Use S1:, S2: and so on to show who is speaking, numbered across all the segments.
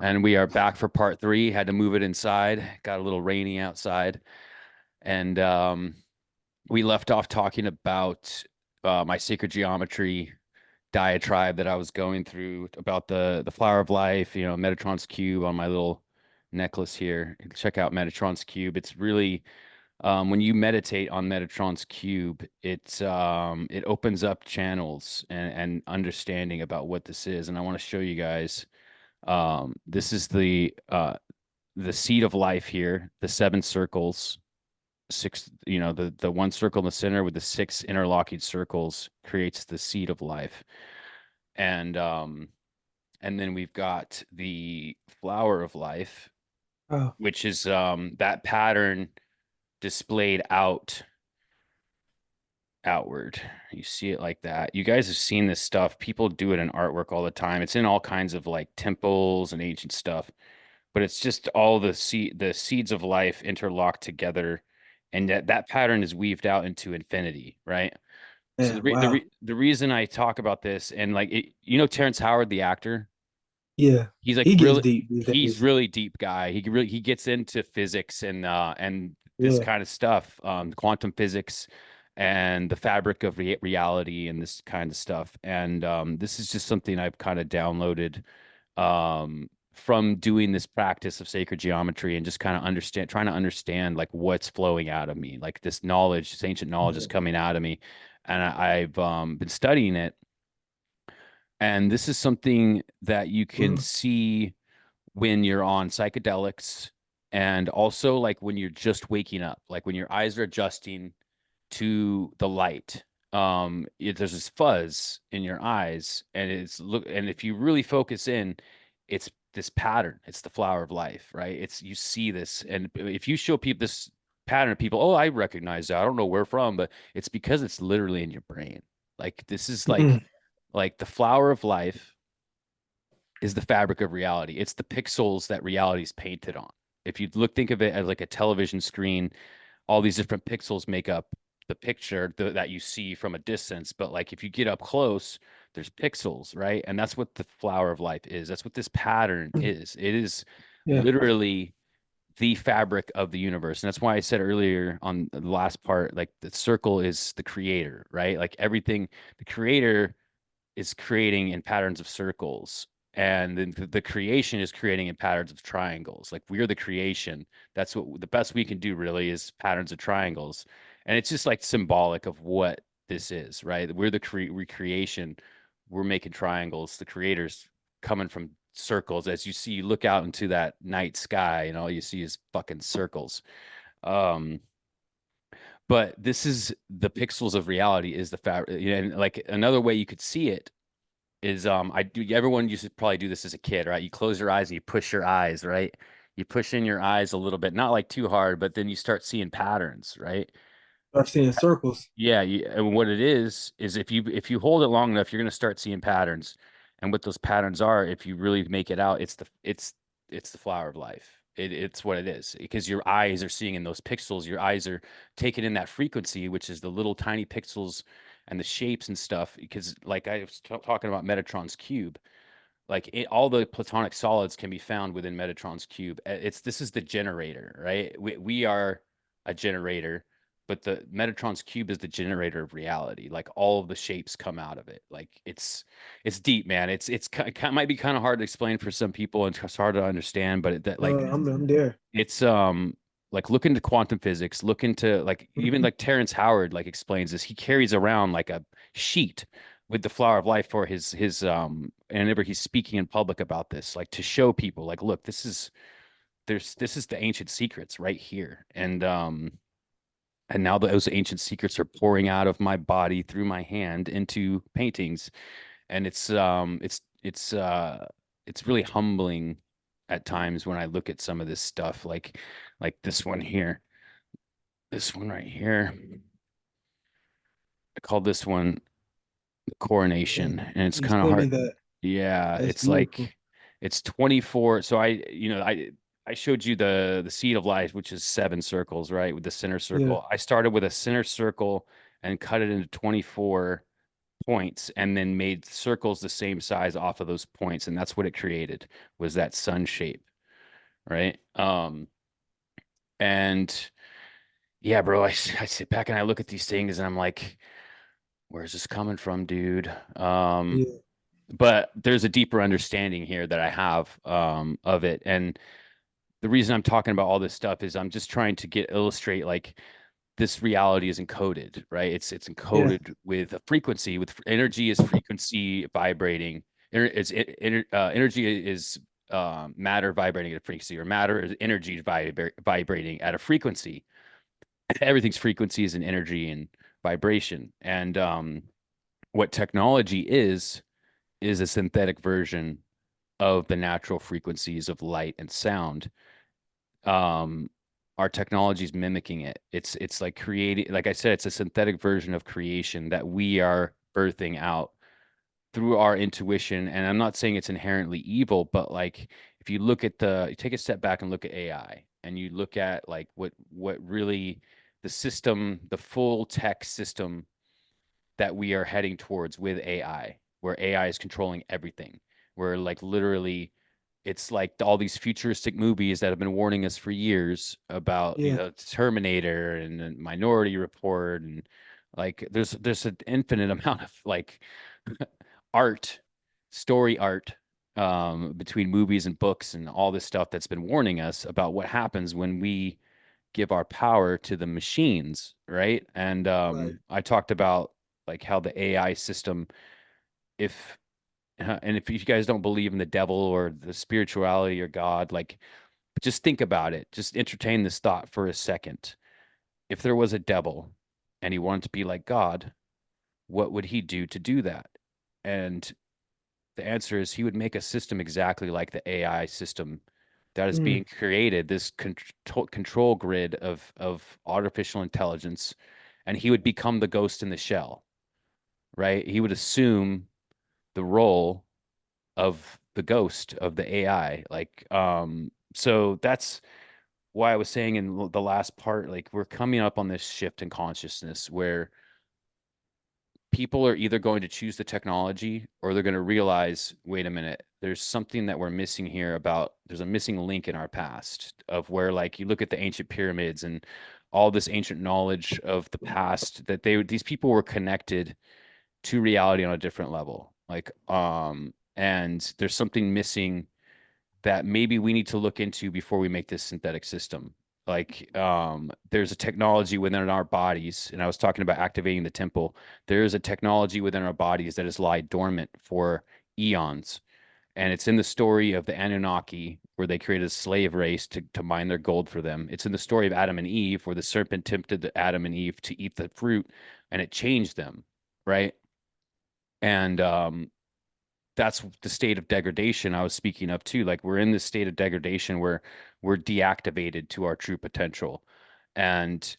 S1: And we are back for part three. Had to move it inside. Got a little rainy outside. And we left off talking about my sacred geometry diatribe that I was going through about the flower of life, Metatron's cube on my little necklace here. Check out Metatron's cube. It's really when you meditate on Metatron's cube, it opens up channels and understanding about what this is. And I want to show you guys. This is the seed of life here, the seven circles, six, the one circle in the center with the six interlocking circles creates the seed of life. And and then we've got the flower of life,
S2: Oh,
S1: which is that pattern displayed outward. You see it like that. You guys have seen this stuff. People do it in artwork all the time. It's in all kinds of like temples and ancient stuff, but it's just all the seeds of life interlocked together, and that pattern is weaved out into infinity, right? So
S2: man, wow.
S1: the reason I talk about this, and like Terrence Howard, the actor,
S2: Yeah.
S1: he's like
S2: He gets
S1: really
S2: deep these
S1: he's
S2: days.
S1: really deep guy. He gets into physics and this
S2: Yeah.
S1: kind of stuff, quantum physics and the fabric of reality and this kind of stuff. And this is just something I've kind of downloaded from doing this practice of sacred geometry and just kind of trying to understand like what's flowing out of me, like this knowledge, this ancient knowledge is
S2: Yeah.
S1: coming out of me, and I've been studying it. And this is something that you can
S2: Mhm.
S1: see when you're on psychedelics and also like when you're just waking up, like when your eyes are adjusting to the light. There's this fuzz in your eyes, and and if you really focus in, it's this pattern. It's the flower of life, right? It's you see this, and if you show people this pattern, people, oh, I recognize that. I don't know where from, but it's because it's literally in your brain. Like this is
S2: Mhm.
S1: like the flower of life is the fabric of reality. It's the pixels that reality is painted on. If you think of it as like a television screen, all these different pixels make up the picture that you see from a distance. But like if you get up close, there's pixels, right? And that's what the flower of life is. That's what this pattern is. It is
S2: Yeah.
S1: literally the fabric of the universe. And that's why I said earlier on the last part, like the circle is the creator, right? Like everything, the creator is creating in patterns of circles, and then the creation is creating in patterns of triangles. Like we're the creation. That's what the best we can do really is patterns of triangles. And it's just like symbolic of what this is, right? We're the recreation. We're making triangles. The creators coming from circles. As you see, you look out into that night sky, and all you see is fucking circles. Um, but this is the pixels of reality is the fabric. And like another way you could see it is I do everyone used to probably do this as a kid, right? You close your eyes and you push your eyes, right? You push in your eyes a little bit, not like too hard, but then you start seeing patterns, right?
S2: I've seen circles.
S1: Yeah, and what it is if you hold it long enough, you're gonna start seeing patterns. And what those patterns are, if you really make it out, it's the flower of life. It's what it is because your eyes are seeing in those pixels. Your eyes are taking in that frequency, which is the little tiny pixels and the shapes and stuff. Because like I was talking about Metatron's cube, like all the platonic solids can be found within Metatron's cube. This is the generator, right? We are a generator, but the Metatron's cube is the generator of reality. Like all of the shapes come out of it. Like it's deep, man. It might be kind of hard to explain for some people and it's hard to understand, but that like
S2: I'm there.
S1: it's like look into quantum physics, look into like even
S2: Mhm.
S1: like Terrence Howard like explains this. He carries around like a sheet with the flower of life for his and whenever he's speaking in public about this, like to show people like look, this is the ancient secrets right here. And now those ancient secrets are pouring out of my body through my hand into paintings. And it's really humbling at times when I look at some of this stuff, like this one here, this one right here. I call this one the
S2: Yeah.
S1: coronation, and it's
S2: You
S1: kind of
S2: sent me
S1: hard.
S2: that.
S1: Yeah,
S2: That's
S1: it's
S2: beautiful.
S1: like it's 24. So I showed you the seed of life, which is seven circles, right? With the center
S2: Yeah.
S1: circle. I started with a center circle and cut it into 24 points and then made circles the same size off of those points, and that's what it created, was that sun shape, right? And yeah, bro, I sit back and I look at these things and I'm like, where's this coming from, dude?
S2: Yeah.
S1: But there's a deeper understanding here that I have of it. And the reason I'm talking about all this stuff is I'm just trying to get illustrate like this reality is encoded, right? It's
S2: Yeah.
S1: encoded with a frequency, with energy is frequency vibrating. Energy is matter vibrating at a frequency, or matter is energy vibrating at a frequency. Everything's frequencies and energy and vibration. And what technology is a synthetic version of the natural frequencies of light and sound. um our technology is mimicking it. It's like creating, like I said, it's a synthetic version of creation that we are birthing out through our intuition. And I'm not saying it's inherently evil, but like if you look at you take a step back and look at AI, and you look at like what really the system, the full tech system that we are heading towards with AI, where AI is controlling everything. Where like literally it's like all these futuristic movies that have been warning us for years about,
S2: Yeah.
S1: Terminator and Minority Report, and like there's an infinite amount of like art, story art, between movies and books and all this stuff that's been warning us about what happens when we give our power to the machines, right? And
S2: Right.
S1: I talked about like how the AI system, if and if you guys don't believe in the devil or the spirituality or God, like just think about it. Just entertain this thought for a second. If there was a devil and he wanted to be like God, what would he do to do that? And the answer is he would make a system exactly like the AI system that is
S2: Mm.
S1: being created, this control grid of artificial intelligence, and he would become the ghost in the shell, right? He would assume the role of the ghost of the AI. Like, so that's why I was saying in the last part, like we're coming up on this shift in consciousness where people are either going to choose the technology or they're going to realize, wait a minute, there's something that we're missing here. About there's a missing link in our past, of where like you look at the ancient pyramids and all this ancient knowledge of the past, that these people were connected to reality on a different level. Like, and there's something missing that maybe we need to look into before we make this synthetic system. Like, there's a technology within our bodies, and I was talking about activating the temple. There is a technology within our bodies that has lied dormant for eons. And it's in the story of the Anunnaki, where they created a slave race to mine their gold for them. It's in the story of Adam and Eve, where the serpent tempted Adam and Eve to eat the fruit and it changed them, right? And that's the state of degradation I was speaking of too. Like we're in this state of degradation where we're deactivated to our true potential. And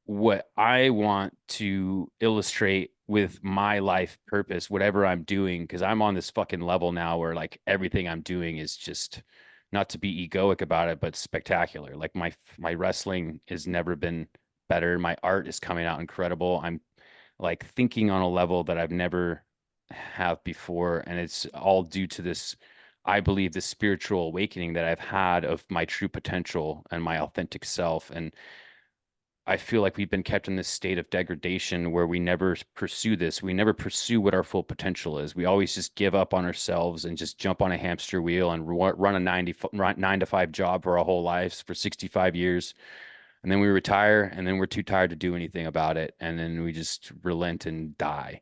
S1: what I want to illustrate with my life purpose, whatever I'm doing, because I'm on this fucking level now where like everything I'm doing is just, not to be egoic about it, but spectacular. Like my wrestling has never been better. My art is coming out incredible. I'm like thinking on a level that I've never have before, and it's all due to this, I believe, this spiritual awakening that I've had of my true potential and my authentic self. And I feel like we've been kept in this state of degradation where we never pursue this. We never pursue what our full potential is. We always just give up on ourselves and just jump on a hamster wheel and run a 9 to 5 job for our whole lives for 65 years. And then we retire, and then we're too tired to do anything about it. And then we just relent and die.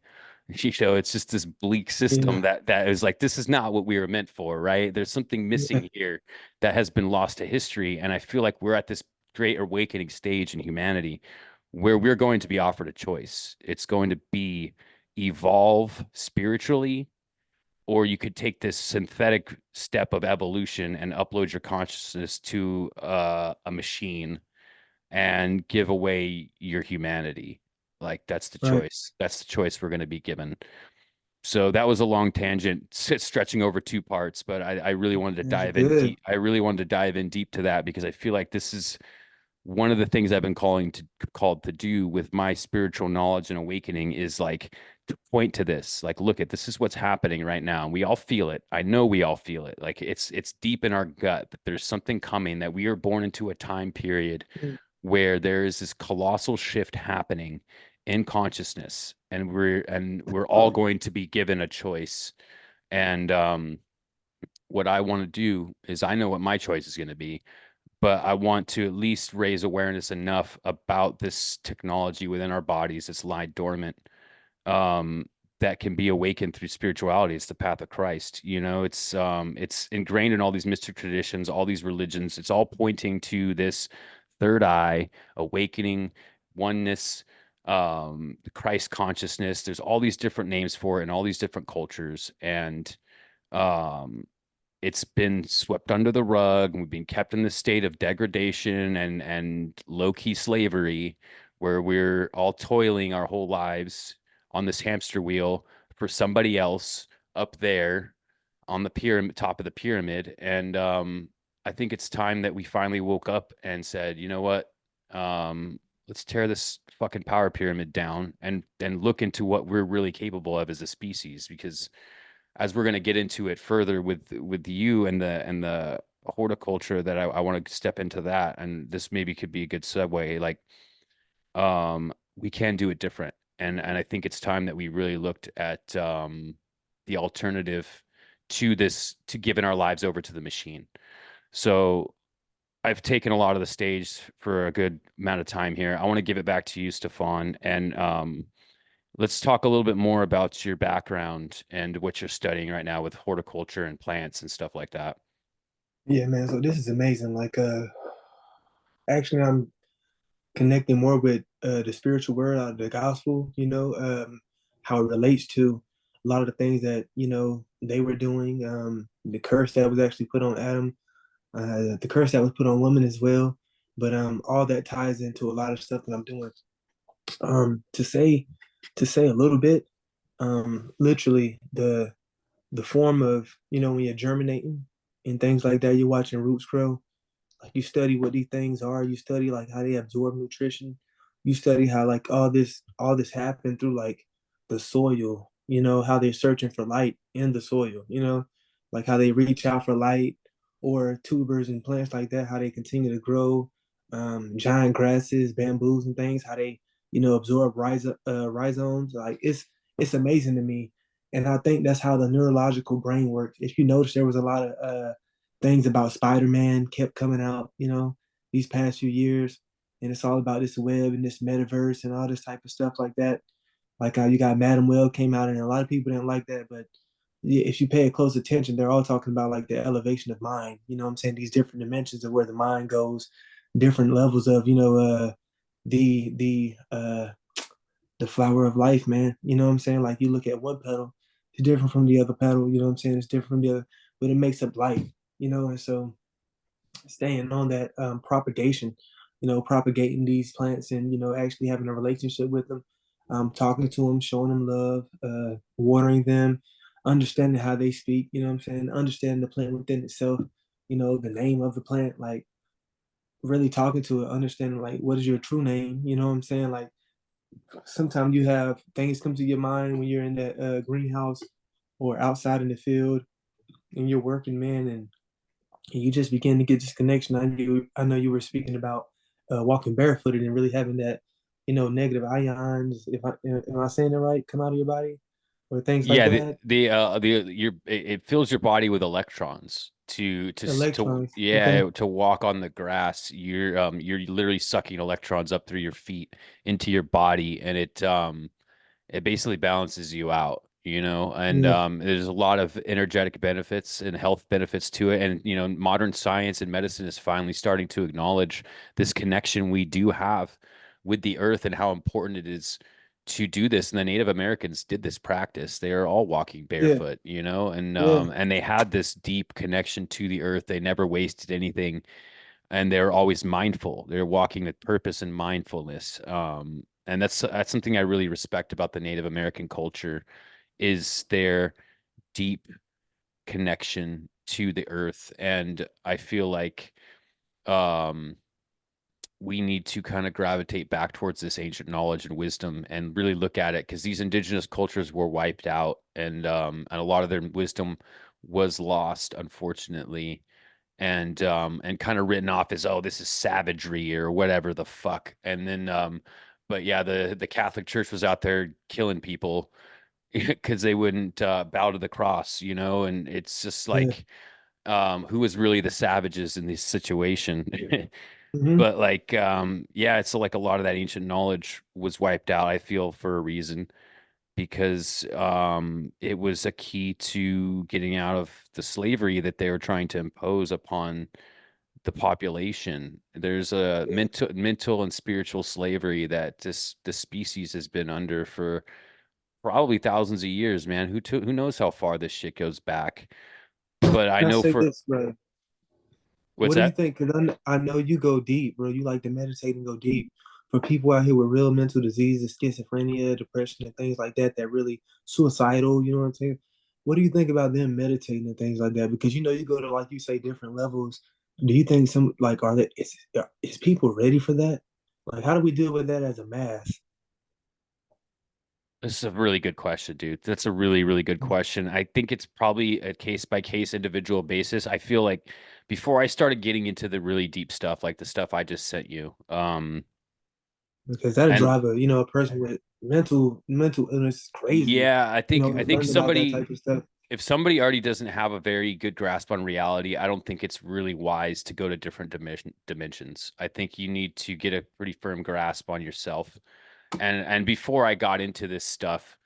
S1: It's just this bleak
S2: Yeah.
S1: system that is like, this is not what we were meant for, right? There's something
S2: Yeah.
S1: missing here that has been lost to history. And I feel like we're at this great awakening stage in humanity where we're going to be offered a choice. It's going to be evolve spiritually, or you could take this synthetic step of evolution and upload your consciousness to a machine and give away your humanity. Like that's the
S2: Right.
S1: choice. That's the choice we're going to be given. So that was a long tangent, stretching over 2 parts, but I really wanted to
S2: It's
S1: dive in
S2: good.
S1: deep. I really wanted to dive in deep to that because I feel like this is one of the things I've been called to do with my spiritual knowledge and awakening, is like point to this, like, look at this is what's happening right now, and we all feel it. I know we all feel it. Like it's deep in our gut that there's something coming, that we are born into a time period
S2: Mm.
S1: where there is this colossal shift happening in consciousness, and we're all going to be given a choice. And what I want to do is, I know what my choice is going to be, but I want to at least raise awareness enough about this technology within our bodies that's lie dormant, um, that can be awakened through spirituality. It's the path of Christ. It's ingrained in all these mystic traditions, all these religions. It's all pointing to this third eye, awakening, oneness, the Christ consciousness. There's all these different names for it in all these different cultures. And um it's been swept under the rug, and we've been kept in this state of degradation and low-key slavery, where we're all toiling our whole lives on this hamster wheel for somebody else up there on the pyramid, top of the pyramid. And I think it's time that we finally woke up and said, you know what, let's tear this fucking power pyramid down and look into what we're really capable of as a species. Because as we're going to get into it further with you and the horticulture, that I want to step into that, and this maybe could be a good segue. Like, we can do it different, and I think it's time that we really looked at the alternative to this, to giving our lives over to the machine. So I've taken a lot of the stage for a good amount of time here. I want to give it back to you, Stefan, and let's talk a little bit more about your background and what you're studying right now with horticulture and plants and stuff like that.
S2: Yeah, man. So this is amazing. Like, actually, I'm connecting more with the spiritual word out of the gospel. How it relates to a lot of the things that they were doing. The curse that was actually put on Adam, the curse that was put on women as well. But all that ties into a lot of stuff that I'm doing. Um, to say to say a little bit, literally the form of when you're germinating and things like that, you're watching roots grow. Like you study what these things are. You study like how they absorb nutrition. You study how like all this happened through like the soil. How they're searching for light in the soil. Like how they reach out for light, or tubers and plants like that. How they continue to grow, giant grasses, bamboos, and things. How they absorb rhizomes. Like it's amazing to me, and I think that's how the neurological brain works. If you notice, there was a lot of things about Spider-Man kept coming out, these past few years. And it's all about this web and this metaverse and all this type of stuff like that. Like you got Madam Web came out, and a lot of people didn't like that. But yeah, if you pay close attention, they're all talking about like the elevation of mind. What I'm saying? These different dimensions of where the mind goes, different levels of, the the uh the flower of life, man. What I'm saying? Like you look at one petal, it's different from the other petal, what I'm saying? It's different from the other, but it makes up life, and so staying on that propagation, propagating these plants and, actually having a relationship with them, talking to them, showing them love, watering them, understanding how they speak, what I'm saying? Understanding the plant within itself, the name of the plant, like really talking to it, understanding like what is your true name, what I'm saying? Like sometimes you have things come to your mind when you're in that greenhouse or outside in the field and you're working, man, and you just begin to get this connection. I know you were speaking about walking barefooted and really having that, negative ions. If I am I saying it right? Come out of your body or things like
S1: Yeah,
S2: that.
S1: it fills your body with electrons
S2: Electrons. Okay.
S1: yeah, to walk on the grass. You're literally sucking electrons up through your feet into your body, and it basically balances you out, and
S2: Yeah.
S1: there's a lot of energetic benefits and health benefits to it. And modern science and medicine is finally starting to acknowledge this connection we do have with the earth, and how important it is to do this. And the Native Americans did this practice. They are all walking
S2: Yeah.
S1: barefoot,
S2: Yeah.
S1: and they had this deep connection to the earth. They never wasted anything, and they're always mindful. They're walking with purpose and mindfulness. And that's something I really respect about the Native American culture, is their deep connection to the earth. And I feel like, um, we need to kind of gravitate back towards this ancient knowledge and wisdom and really look at it because these indigenous cultures were wiped out and a lot of their wisdom was lost, unfortunately, and kind of written off as, oh, this is savagery or whatever the fuck. And then but yeah, the Catholic Church was out there killing people because they wouldn't bow to the cross, you know, and it's just
S2: Yeah.
S1: like who was really the savages in this situation.
S2: Hmm.
S1: But like yeah, it's like a lot of that ancient knowledge was wiped out, I feel, for a reason, because it was a key to getting out of the slavery that they were trying to impose upon the population. There's a
S2: Yeah.
S1: mental and spiritual slavery that this species has been under for probably thousands of years, man. Who knows how far this shit goes back? But I
S2: Can I
S1: know
S2: say
S1: for
S2: this, bro?
S1: what's
S2: What do you
S1: that?
S2: think? Because I know you go deep, bro. You like to meditate and go deep. For people out here with real mental diseases, schizophrenia, depression, and things like that, that really suicidal, you know what I'm saying? What do you think about them meditating and things like that? Because you know you go to, like you say, different levels. Do you think some like are they is people ready for that? Like, how do we deal with that as a mass?
S1: This is a really good question, dude. That's a really, really good
S2: Mm.
S1: question. I think it's probably a case by case individual basis. I feel like before I started getting into the really deep stuff, like the stuff I just sent you,
S2: Because that'll
S1: and
S2: drive a person with mental illness crazy.
S1: yeah, I think
S2: Learning about that
S1: somebody
S2: type of stuff.
S1: if somebody already doesn't have a very good grasp on reality, I don't think it's really wise to go to different dimensions. I think you need to get a pretty firm grasp on yourself. And before I got into this stuff,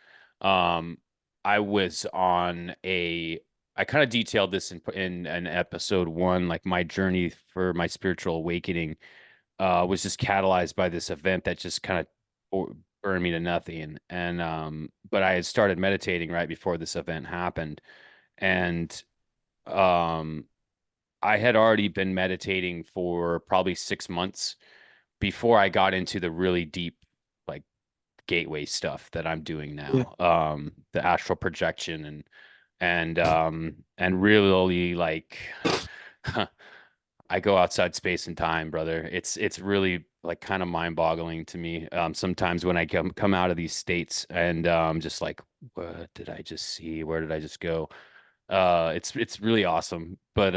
S1: um, I was on a I kind of detailed this in an episode one, like my journey for my spiritual awakening was just catalyzed by this event that just kind of burned me to nothing. And but I had started meditating right before this event happened, and um, I had already been meditating for probably 6 months before I got into the really deep, like gateway stuff that I'm doing
S2: Yeah.
S1: now. The astral projection and really like I go outside space and time, brother. It's really like kind of mind-boggling to me. Sometimes when I come out of these states and just like, what did I just see? Where did I just go? It's really awesome. But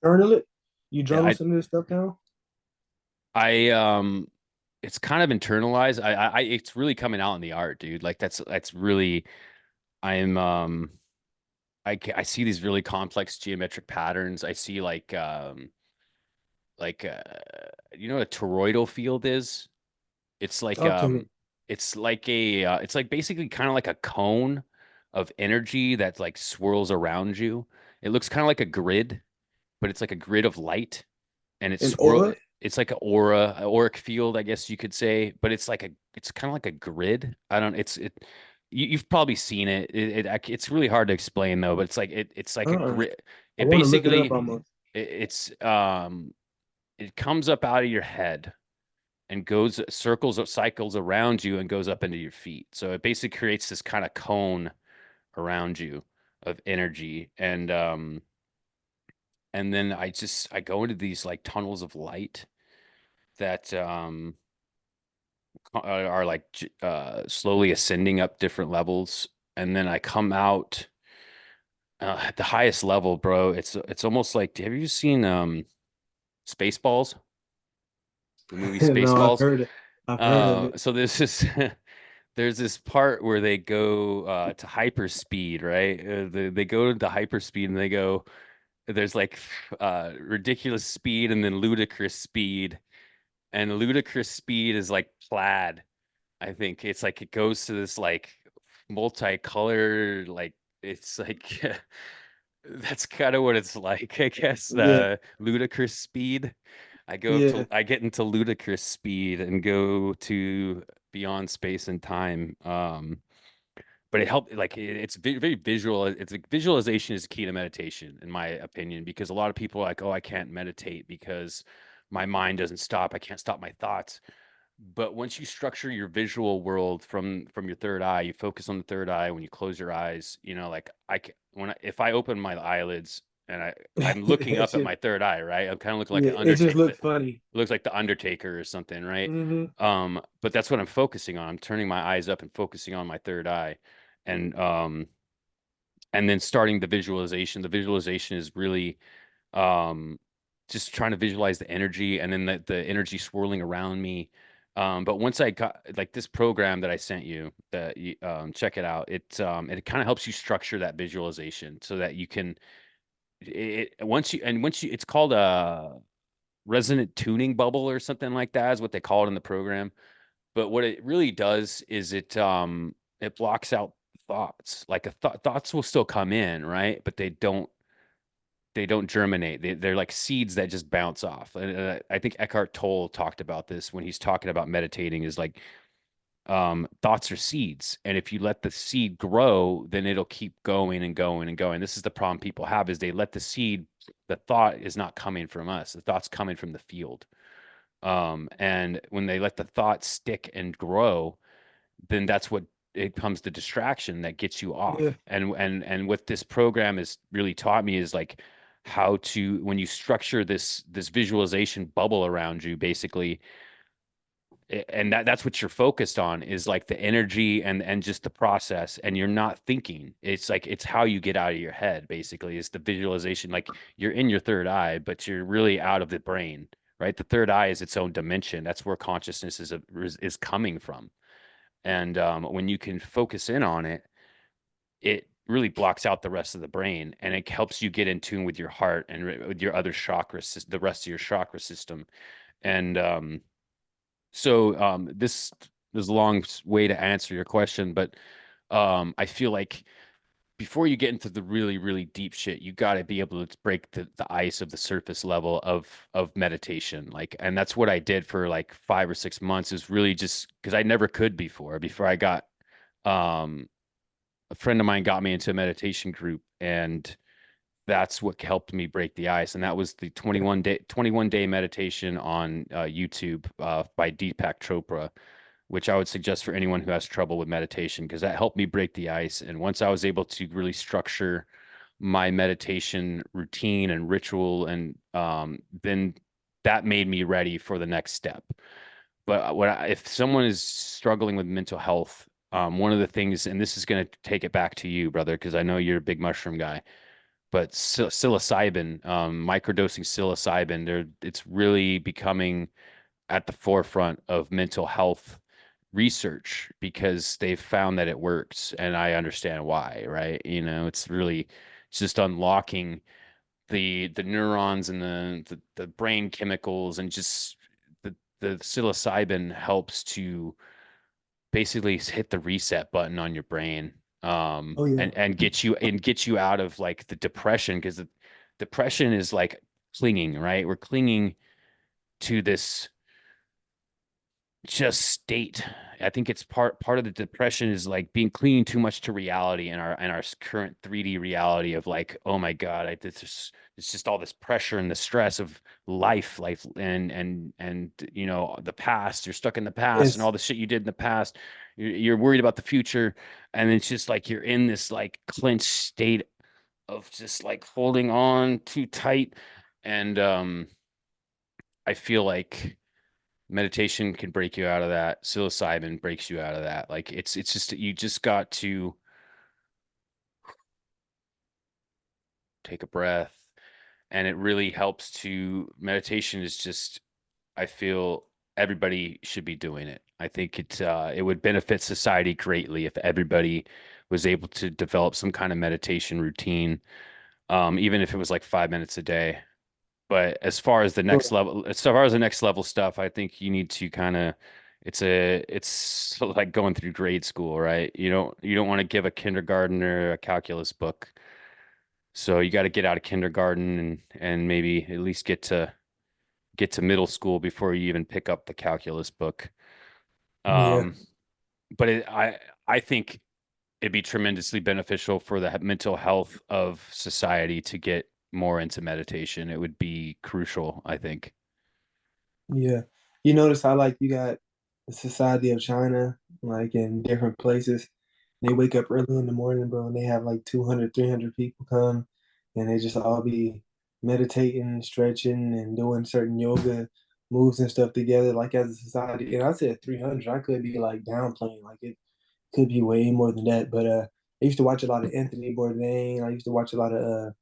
S2: Journal it. You
S1: yeah,
S2: journal some of this stuff down.
S1: I it's kind of internalized. It's really coming out in the art, dude. Like that's really I'm I see these really complex geometric patterns. I see like you know what a toroidal field is? It's like
S2: Talk to me.
S1: it's like basically kind of like a cone of energy that like swirls around you. It looks kind of like a grid, but it's like a grid of light and
S2: An aura.
S1: it's like an aura, an auric field, I guess you could say, but it's kind of like a grid. I don't you've probably seen it. It's really hard to explain though, but it's like a
S2: Uh-uh.
S1: grid.
S2: I
S1: It
S2: want to look it up
S1: basically
S2: almost.
S1: it's it comes up out of your head and goes circles cycles around you and goes up into your feet. So it basically creates this kind of cone around you of energy and then I go into these like tunnels of light that are like slowly ascending up different levels, and then I come out at the highest level, bro. It's almost like, have you seen Spaceballs, the movie
S2: No, I've
S1: Spaceballs?
S2: heard it. I've heard of it.
S1: So there's this there's this part where they go to hyperspeed, right? They go to hyperspeed and they go there's like ridiculous speed and then ludicrous speed, and ludicrous speed is like plaid. I think it's like it goes to this like multicolored, like it's like that's kind of what it's like, I guess.
S2: Yeah.
S1: Ludicrous speed.
S2: Yeah.
S1: I get into ludicrous speed and go to beyond space and time. But it helped like it's very visual. It's like visualization is key to meditation, in my opinion, because a lot of people are like, oh, I can't meditate because my mind doesn't stop. I can't stop my thoughts. But once you structure your visual world from your third eye, you focus on the third eye when you close your eyes, you know, like if I open my eyelids and I'm looking
S2: That
S1: up at
S2: shit,
S1: my third eye, right? I'm kind of looking like
S2: yeah,
S1: an
S2: it just
S1: Undertaker.
S2: looked funny.
S1: It looks like the Undertaker or something, right?
S2: Hmm.
S1: But that's what I'm focusing on. I'm turning my eyes up and focusing on my third eye, and then starting the visualization. The visualization is really um just trying to visualize the energy, and then the energy swirling around me. But once I got like this program that I sent you, that you check it out. It kind of helps you structure that visualization so that you can once you it's called a resonant tuning bubble or something like that is what they call it in the program. But what it really does is it blocks out thoughts. Like thoughts will still come in, right? But they don't germinate. They're like seeds that just bounce off. And I think Eckhart Tolle talked about this when he's talking about meditating, is like thoughts are seeds. And if you let the seed grow, then it'll keep going and going and going. This is the problem people have, is they let the seed, the thought is not coming from us. The thought's coming from the field. And when they let the thought stick and grow, then that's what it comes the distraction that gets you
S2: Yeah,
S1: off. And what this program has really taught me is like how to, when you structure this visualization bubble around you, basically, and that's what you're focused on, is like the energy and just the process, and you're not thinking. It's like it's how you get out of your head, basically, is the visualization. Like you're in your third eye, but you're really out of the brain, right? The third eye is its own dimension. That's where consciousness is coming from. And when you can focus in on it, it really blocks out the rest of the brain, and it helps you get in tune with your heart and with your other chakras, the rest of your chakra system. And this is a long way to answer your question, but I feel like before you get into the really, really deep shit, you got to be able to break the ice of the surface level of meditation. Like, and that's what I did for like 5 or 6 months, is really just because I never could before I got um a friend of mine got me into a meditation group, and that's what helped me break the ice. And that was the 21 day meditation on YouTube by Deepak Chopra, which I would suggest for anyone who has trouble with meditation, because that helped me break the ice. And once I was able to really structure my meditation routine and ritual, and then that made me ready for the next step. But if someone is struggling with mental health, one of the things, and this is going to take it back to you, brother, because I know you're a big mushroom guy, but psilocybin, microdosing psilocybin, it's really becoming at the forefront of mental health research, because they've found that it works, and I understand why, right? It's just unlocking the neurons and the brain chemicals, and just the psilocybin helps to basically hit the reset button on your brain,
S2: oh yeah,
S1: and get you out of like the depression, because the depression is like clinging, right? We're clinging to this just state. I think it's part of the depression is like being clinging too much to reality, and our current 3D reality of like, oh my God, it's just all this pressure and the stress of life, and the past. You're stuck in the past, and
S2: it's
S1: all the shit you did in the past. You're worried about the future, and it's just like you're in this like clenched state of just like holding on too tight. And I feel like meditation can break you out of that. Psilocybin breaks you out of that. Like it's just, you just got to take a breath, and it really helps to meditation is just, I feel everybody should be doing it. I think it would benefit society greatly if everybody was able to develop some kind of meditation routine, even if it was like 5 minutes a day. But as far as the next level stuff, I think you need to kind of, it's like going through grade school, right? You don't want to give a kindergartner a calculus book. So you got to get out of kindergarten, and maybe at least get to middle school before you even pick up the calculus book.
S2: yeah,
S1: Um, but I think it'd be tremendously beneficial for the mental health of society to get more into meditation. It would be crucial, I think.
S2: yeah. You notice how like you got the Society of China, like in different places. They wake up early in the morning, bro, and they have like 200, 300 people come. and they just all be meditating, stretching, and doing certain yoga moves and stuff together, like as a society. And I said 300. I could be like downplaying, like it could be way more than that. But I used to watch a lot of Anthony Bourdain. I used to watch a lot of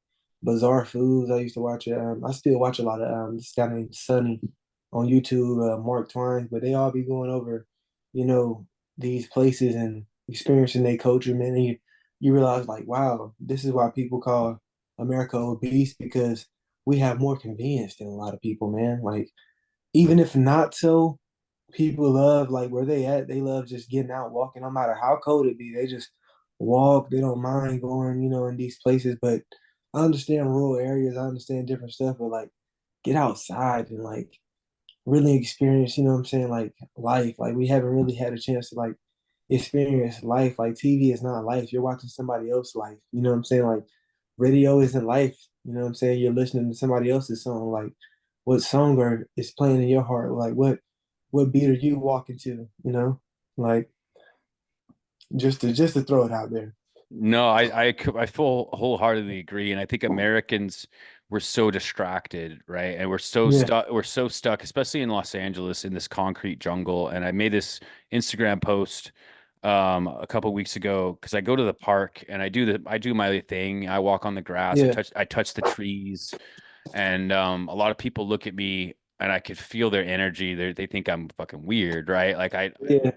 S2: Bizarre Foods. I used to watch. I still watch a lot of this guy named Sonny on YouTube, Mark Twain. But they all be going over, you know, these places and experiencing their culture, man. And you realize like, wow, this is why people call America obese because we have more convenience than a lot of people, man. Like even if not so, people love like where they at. They love just getting out, walking, no matter how cold it be. They just walk. They don't mind going, in these places. But I understand rural areas. I understand different stuff. But like, get outside and like really experience. You know what I'm saying? Like life. Like we haven't really had a chance to like experience life. Like TV is not life. You're watching somebody else's life. You know what I'm saying? Like radio isn't life. You know what I'm saying? You're listening to somebody else's song. Like what song is playing in your heart? Like what beat are you walking to? Like just to throw it out there.
S1: No, I full wholeheartedly agree, and I think Americans we're so distracted, right? And
S2: Yeah,
S1: we're so stuck, especially in Los Angeles, in this concrete jungle. And I made this Instagram post a couple weeks ago because I go to the park and I do my thing. I walk on the grass,
S2: yeah,
S1: I touch the trees, and a lot of people look at me and I could feel their energy. They think I'm fucking weird, right? Like
S2: yeah,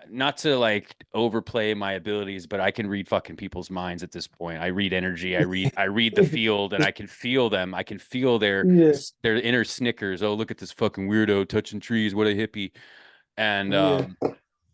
S1: not to like overplay my abilities, but I can read fucking people's minds at this point. I read energy. I read the field, and I can feel them. I can feel
S2: yeah,
S1: their inner snickers. Oh, look at this fucking weirdo touching trees. What a hippie. And
S2: yeah,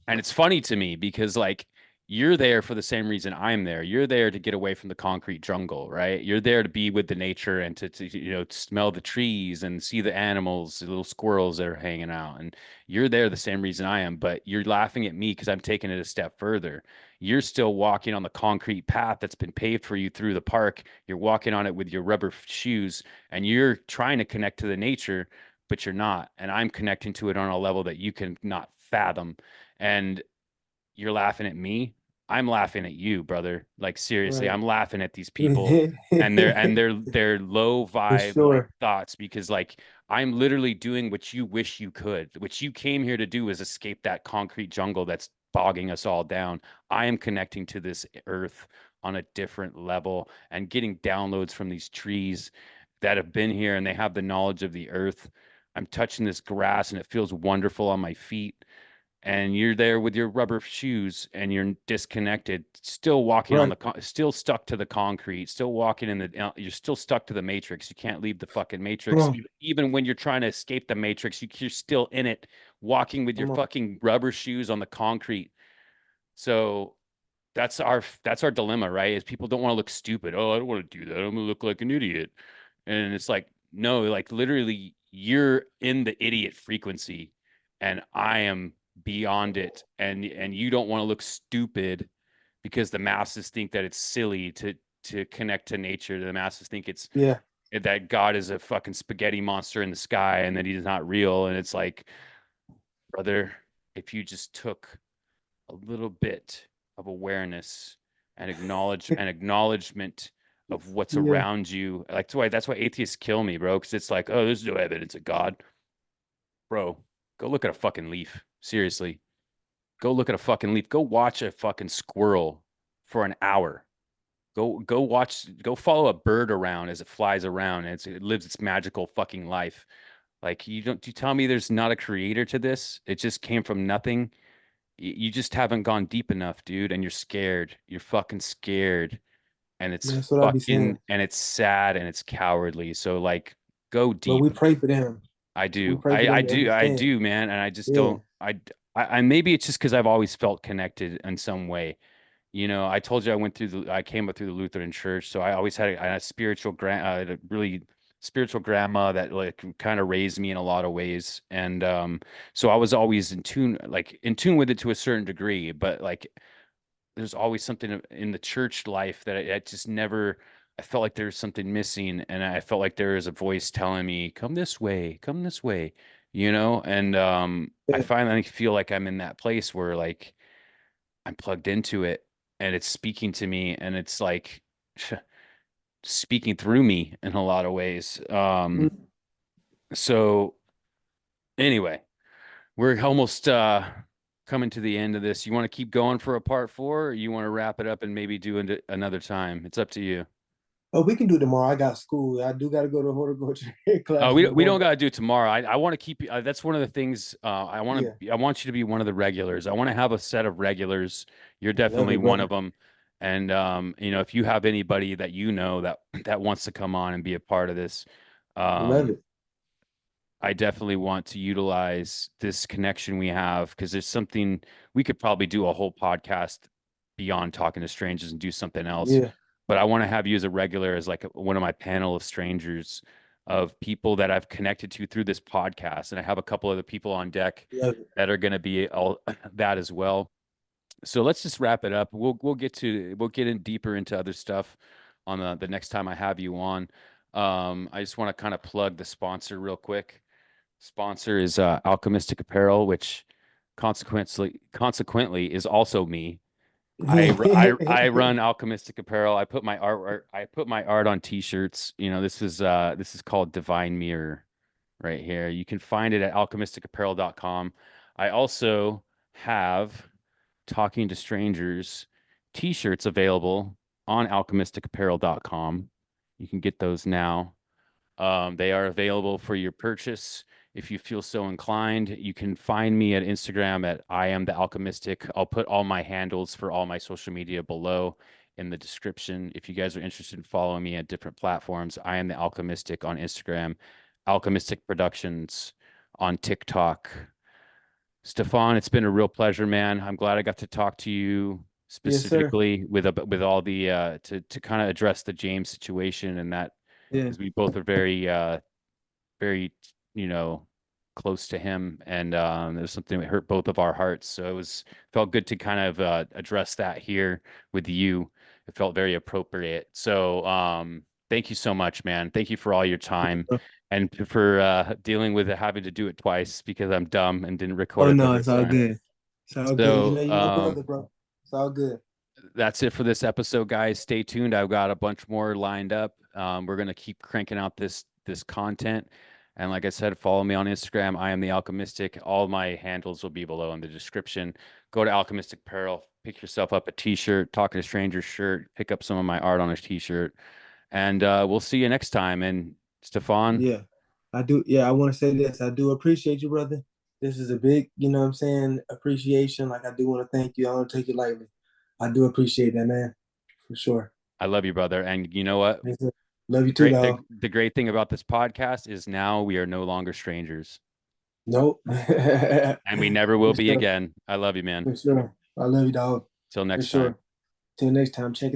S1: it's funny to me because like you're there for the same reason I'm there. You're there to get away from the concrete jungle, right? You're there to be with the nature and to smell the trees and see the animals, the little squirrels that are hanging out. And you're there the same reason I am, but you're laughing at me because I'm taking it a step further. You're still walking on the concrete path that's been paved for you through the park. You're walking on it with your rubber shoes and you're trying to connect to the nature, but you're not. And I'm connecting to it on a level that you can not fathom. And you're laughing at me. I'm laughing at you, brother. Like seriously,
S2: right.
S1: I'm laughing at these people and their low
S2: For
S1: vibe like
S2: sure.
S1: thoughts because like I'm literally doing what you wish you could. What you came here to do is escape that concrete jungle that's bogging us all down. I am connecting to this earth on a different level and getting downloads from these trees that have been here and they have the knowledge of the earth. I'm touching this grass and it feels wonderful on my feet and you're there with your rubber shoes and you're disconnected, still walking on
S2: Right.
S1: the still stuck to the concrete, still walking in the you're still stuck to the matrix. You can't leave the fucking
S2: Come
S1: matrix.
S2: on.
S1: Even when you're trying to escape the matrix, you're still in it, walking with your
S2: Come on.
S1: fucking rubber shoes on the concrete. So that's our dilemma, right? Is people don't want to look stupid. Oh, I don't want to do that. I'm gonna look like an idiot. And it's like, no, like literally you're in the idiot frequency and I am beyond it. And you don't want to look stupid because the masses think that it's silly to connect to nature. The masses think it's
S2: Yeah.
S1: that God is a fucking spaghetti monster in the sky and that he's not real. And it's like, brother, if you just took a little bit of awareness and acknowledgement of what's
S2: Yeah.
S1: around you. Like that's why atheists kill me, bro. Because it's like, oh, there's no evidence of God, bro. Go look at a fucking leaf. Seriously, go look at a fucking leaf. Go watch a fucking squirrel for an hour. Go follow a bird around as it flies around and it lives its magical fucking life. Like you tell me there's not a creator to this? It just came from nothing. You just haven't gone deep enough, dude, and you're scared. You're fucking scared. And it's
S2: That's what I be
S1: fucking
S2: saying.
S1: and it's sad and it's cowardly. So like go
S2: But we
S1: deep.
S2: pray for them.
S1: I
S2: We
S1: do.
S2: pray for them to
S1: I
S2: understand.
S1: do, man. And I just
S2: Yeah.
S1: don't I maybe it's just because I've always felt connected in some way. I told you I came up through the Lutheran church, so I always had a spiritual a really spiritual grandma that like kind of raised me in a lot of ways. And so I was always in tune with it to a certain degree, but like there's always something in the church life that I just never I felt like there was something missing and I felt like there was a voice telling me come this way, and I
S2: Yeah.
S1: finally feel like I'm in that place where like I'm plugged into it and it's speaking to me and it's like speaking through me in a lot of ways.
S2: Mm.
S1: So anyway, we're almost coming to the end of this. You want to keep going for a part four, or you want to wrap it up and maybe do it another time? It's up to you.
S2: Oh, we can do it tomorrow. I got school. I do got to go to horticulture class in the
S1: We don't
S2: morning.
S1: got to do it tomorrow. I want to keep that's one of the things
S2: Yeah,
S1: I want you to be one of the regulars. I want to have a set of regulars. You're
S2: love
S1: definitely
S2: it,
S1: one
S2: brother.
S1: of them. And if you have anybody that you know that wants to come on and be a part of this,
S2: Love
S1: um,
S2: it.
S1: I definitely want to utilize this connection we have because there's something we could probably do a whole podcast beyond talking to strangers and do something else.
S2: Yeah,
S1: But I want to have you as a regular, as like one of my panel of strangers of people that I've connected to through this podcast. And I have a couple of the people on deck
S2: love it.
S1: that are going to be all that as well. So let's just wrap it up. We'll get in deeper into other stuff on the next time I have you on. I just want to kind of plug the sponsor real quick. Sponsor is Alchemistic Apparel, which consequently is also me. I run Alchemistic Apparel. I put my art on t-shirts. This is called Divine Mirror right here. You can find it at alchemisticapparel.com. I also have Talking to Strangers t-shirts available on alchemisticapparel.com. You can get those now. They are available for your purchase if you feel so inclined. You can find me at Instagram at I am the Alchemistic. I'll put all my handles for all my social media below in the description. If you guys are interested in following me at different platforms, I am the Alchemistic on Instagram, Alchemystic Productions on TikTok. Stefan, it's been a real pleasure, man. I'm glad I got to talk to you
S2: Yes, sir.
S1: specifically with all the to kind of address the James situation and that
S2: Yeah.
S1: because we both are very, you know, close to him, and it was something that hurt both of our hearts. So it was felt good to kind of address that here with you. It felt very appropriate. So thank you so much, man. Thank you for all your time and for dealing with having to do it twice because I'm dumb and didn't record
S2: Oh
S1: it the
S2: no, it's
S1: first
S2: all
S1: time.
S2: good. It's all good.
S1: So
S2: You my brother, bro. It's all good.
S1: that's it for this episode, guys. Stay tuned. I've got a bunch more lined up. We're gonna keep cranking out this content. And like I said, follow me on Instagram. I am the Alchemistic. All my handles will be below in the description. Go to Alchemistic Apparel, pick yourself up a t-shirt, Talking to Strangers shirt, pick up some of my art on a t-shirt. And we'll see you next time. And Stefan,
S2: Yeah, I do. Yeah, I want to say this. I do appreciate you, brother. This is a big, what I'm saying, appreciation. Like I do want to thank you. I don't take it lightly. I do appreciate that, man, for sure.
S1: I love you, brother. And you know what?
S2: Yes, sir. Love you too,
S1: Great
S2: dog.
S1: the great thing about this podcast is now we are no longer strangers.
S2: Nope.
S1: And we never will
S2: For
S1: be
S2: sure.
S1: again. I love you, man.
S2: For sure. I love you, dog.
S1: Till
S2: For
S1: next time.
S2: sure. Till next time. Check